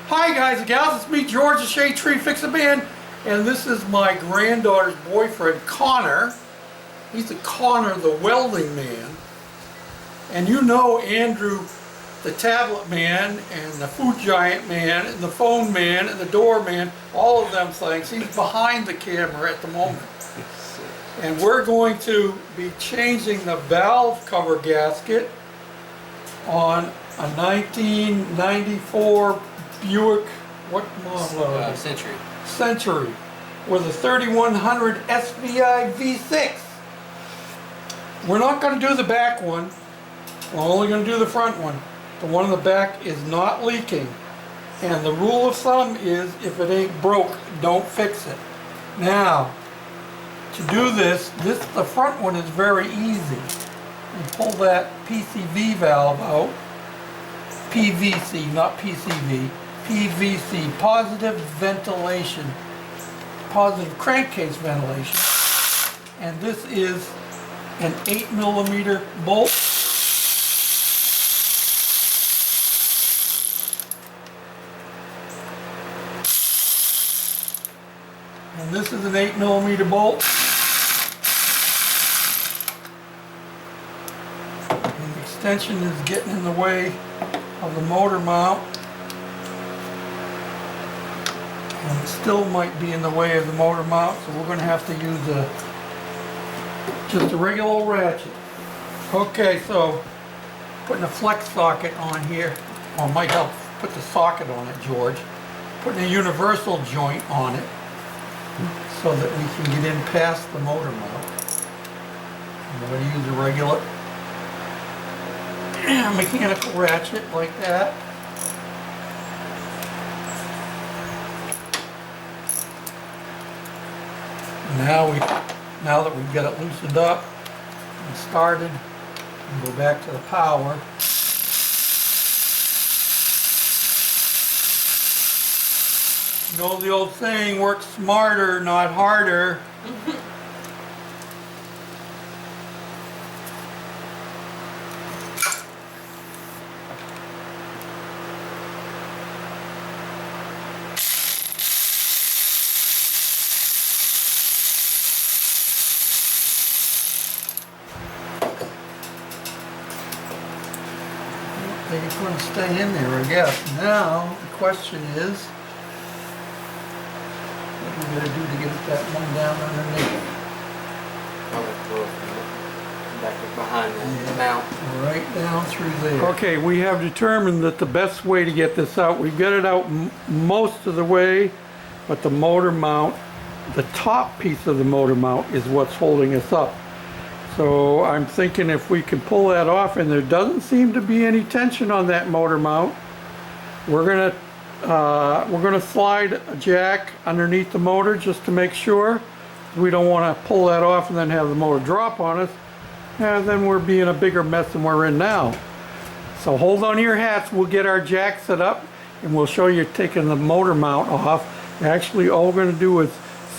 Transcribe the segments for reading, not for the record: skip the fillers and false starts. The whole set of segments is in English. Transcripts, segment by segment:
Hi guys and gals, it's me George the Shade Tree Fixin' Man, and this is my granddaughter's boyfriend Connor. He's Connor the welding man. And you know Andrew the tablet man and the food giant man and the phone man and the door man, all of them things. He's behind the camera at the moment. And we're going to be changing the valve cover gasket on a 1994 Buick, what model? Century with a 3100 SVI V6. We're not going to do the back one. We're only going to do the front one. The one in the back is not leaking. And the rule of thumb is if it ain't broke, don't fix it. Now, to do this, the front one is very easy. You pull that PCV valve out. PVC, not PCV. PVC, positive ventilation, positive crankcase ventilation. And this is an 8mm bolt. And this is an 8mm bolt. And the extension is getting in the way of the motor mount. And it still might be in the way of the motor mount, so we're going to have to use just a regular old ratchet. Okay, so putting a flex socket on here, or might help put the socket on it, George. Putting a universal joint on it so that we can get in past the motor mount. I'm going to use a regular mechanical ratchet like that. Now that we've got it loosened up and started, we'll go back to the power. You know the old saying, work smarter, not harder. It's going to stay in there, I guess. Now, the question is, what are we going to do to get that one down underneath? Back behind the mount. Right down through there. Okay, we have determined that the best way to get this out, we've got it out most of the way, but the motor mount, the top piece of the motor mount is what's holding us up. So I'm thinking if we can pull that off, and there doesn't seem to be any tension on that motor mount, we're gonna slide a jack underneath the motor just to make sure. We don't want to pull that off and then have the motor drop on us, and then we're being a bigger mess than we're in now. So hold on to your hats. We'll get our jack set up, and we'll show you taking the motor mount off. Actually, all we're gonna do is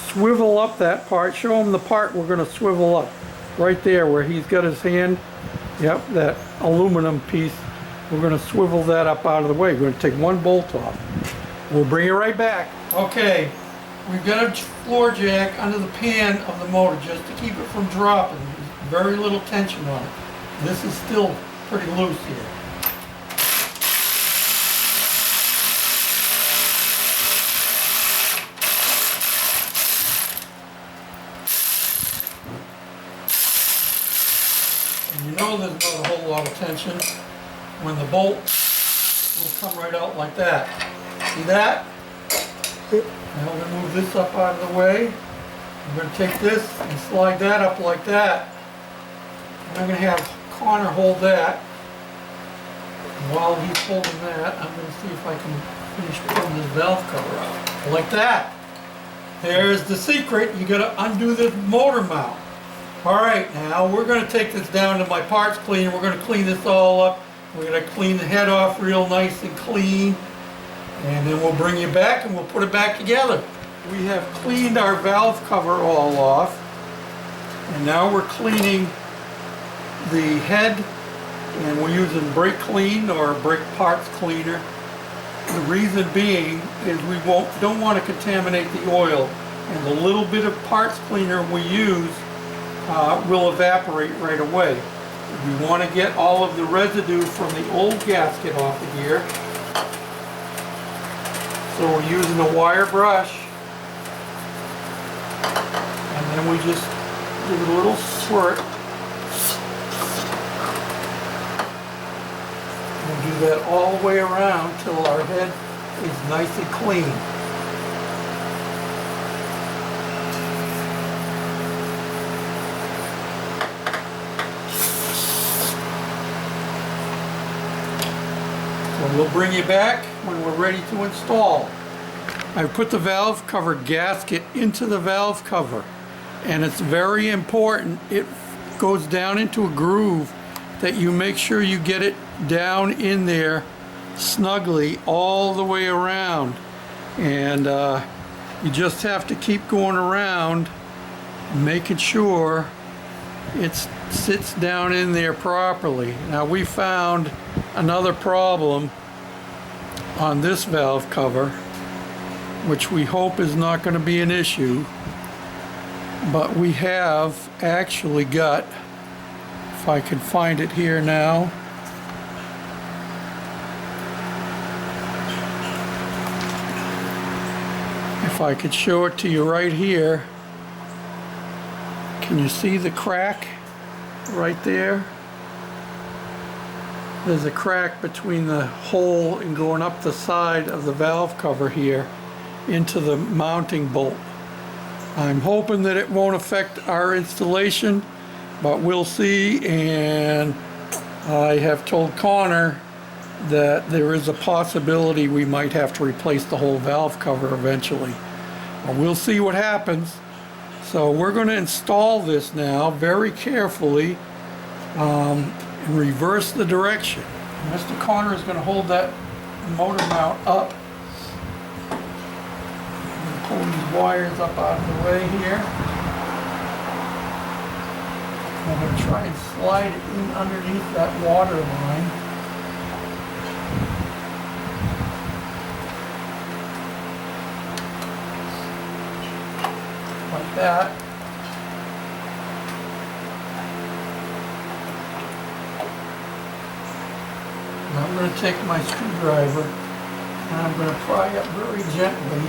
swivel up that part. Show them the part we're gonna swivel up. Right there where he's got his hand, yep, that aluminum piece, we're going to swivel that up out of the way. We're going to take one bolt off. We'll bring it right back. Okay, we've got a floor jack under the pan of the motor just to keep it from dropping. There's very little tension on it. This is still pretty loose here. And you know there's not a whole lot of tension when the bolt will come right out like that. See that? Now we're going to move this up out of the way. I'm going to take this and slide that up like that. And I'm going to have Connor hold that. And while he's holding that, I'm going to see if I can finish pulling this valve cover out. Like that. There's the secret. You got to undo this motor mount. Alright, now we're going to take this down to my parts cleaner. We're going to clean this all up. We're going to clean the head off real nice and clean. And then we'll bring you back and we'll put it back together. We have cleaned our valve cover all off. And now we're cleaning the head, and we're using brake clean or brake parts cleaner The reason being is we don't want to contaminate the oil, and the little bit of parts cleaner we use will evaporate right away. We want to get all of the residue from the old gasket off of here. So we're using a wire brush, and then we just give it a little squirt. We'll do that all the way around till our head is nice and clean. So we'll bring you back when we're ready to install. I've put the valve cover gasket into the valve cover, and it's very important it goes down into a groove, that you make sure you get it down in there snugly all the way around, and you just have to keep going around making sure it sits down in there properly. Now, we found another problem on this valve cover, which we hope is not going to be an issue, but we have actually got, if I can find it here now, if I could show it to you right here. Can you see the crack right there? There's a crack between the hole and going up the side of the valve cover here into the mounting bolt. I'm hoping that it won't affect our installation, but we'll see, and I have told Connor that there is a possibility we might have to replace the whole valve cover eventually. But we'll see what happens. So we're going to install this now very carefully and reverse the direction. Mr. Connor is going to hold that motor mount up. Pull these wires up out of the way here. I'm going to try and slide it in underneath that water line. Like that. And I'm going to take my screwdriver and I'm going to pry up very gently,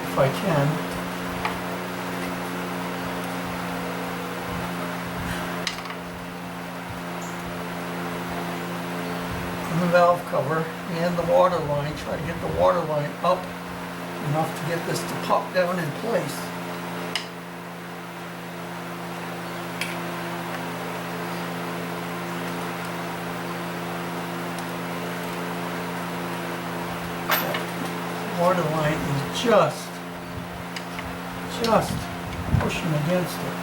if I can. On the valve cover and the water line, try to get the water line up enough to get this to pop down in place. That water line is just pushing against it.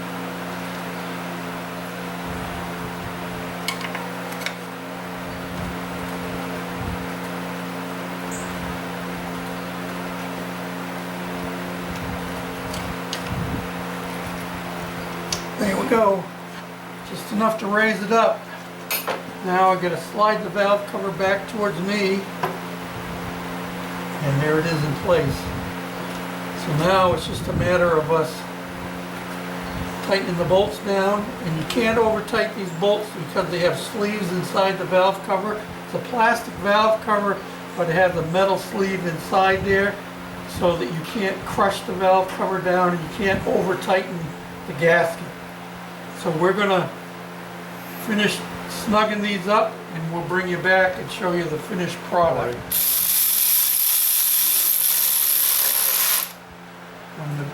There we go, just enough to raise it up. Now I'm going to slide the valve cover back towards me, and there it is in place. So now it's just a matter of us tightening the bolts down, and you can't over tighten these bolts because they have sleeves inside the valve cover. It's a plastic valve cover, but it has a metal sleeve inside there so that you can't crush the valve cover down and you can't over tighten the gasket. So we're going to finish snugging these up, and we'll bring you back and show you the finished product. When the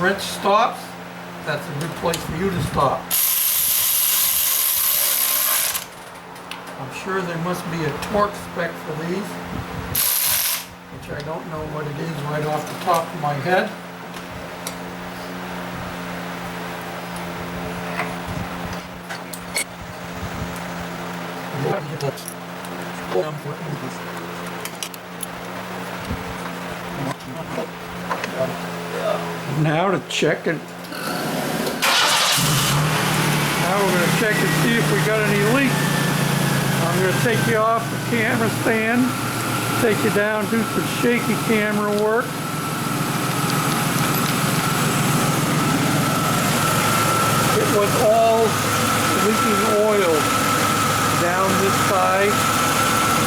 wrench stops, that's a good place for you to stop. I'm sure there must be a torque spec for these, which I don't know what it is right off the top of my head. Now to check it. Now we're going to check and see if we got any leaks. I'm going to take you off the camera stand take you down, do some shaky camera work. It was all leaking oil down this side,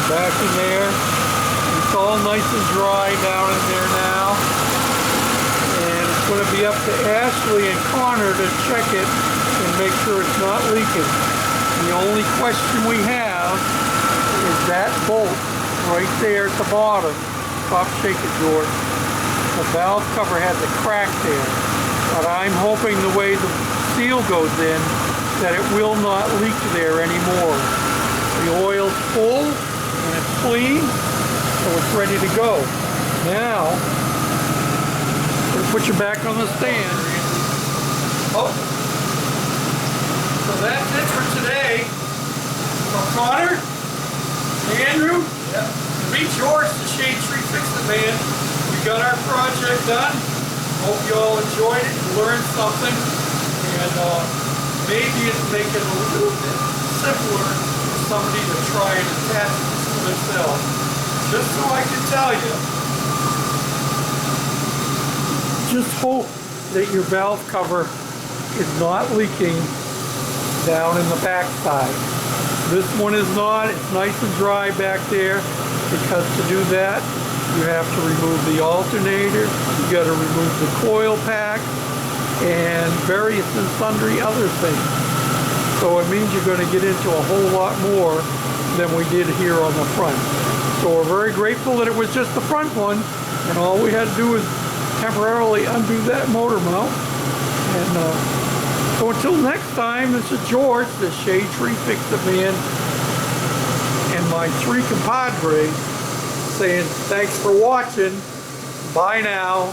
back in there. It's all nice and dry down in there now. And it's going to be up to Ashley and Connor to check it and make sure it's not leaking. The only question we have is that bolt right there at the bottom. Stop shaking, George. The valve cover has a crack there. But I'm hoping the way the seal goes in that it will not leak there anymore. The oil's full and it's clean, so it's ready to go. Now, we'll put you back on the stand. Oh. So that's it for today. From Connor, Andrew, me, George, the Shade Tree Fix-It Man. We got our project done. Hope you all enjoyed it and learned something. And maybe it'll make it a little bit simpler for somebody to try and attach this to themselves. Just so I can tell you. Just hope that your valve cover is not leaking down in the back side. This one is not. It's nice and dry back there, because to do that you have to remove the alternator, you got to remove the coil pack, and various and sundry other things. So it means you're going to get into a whole lot more than we did here on the front. So we're very grateful that it was just the front one, and all we had to do was temporarily undo that motor mount. And so until next time, this is George, the Shade Tree Fix-It Man, and my three compadres saying thanks for watching. Bye now.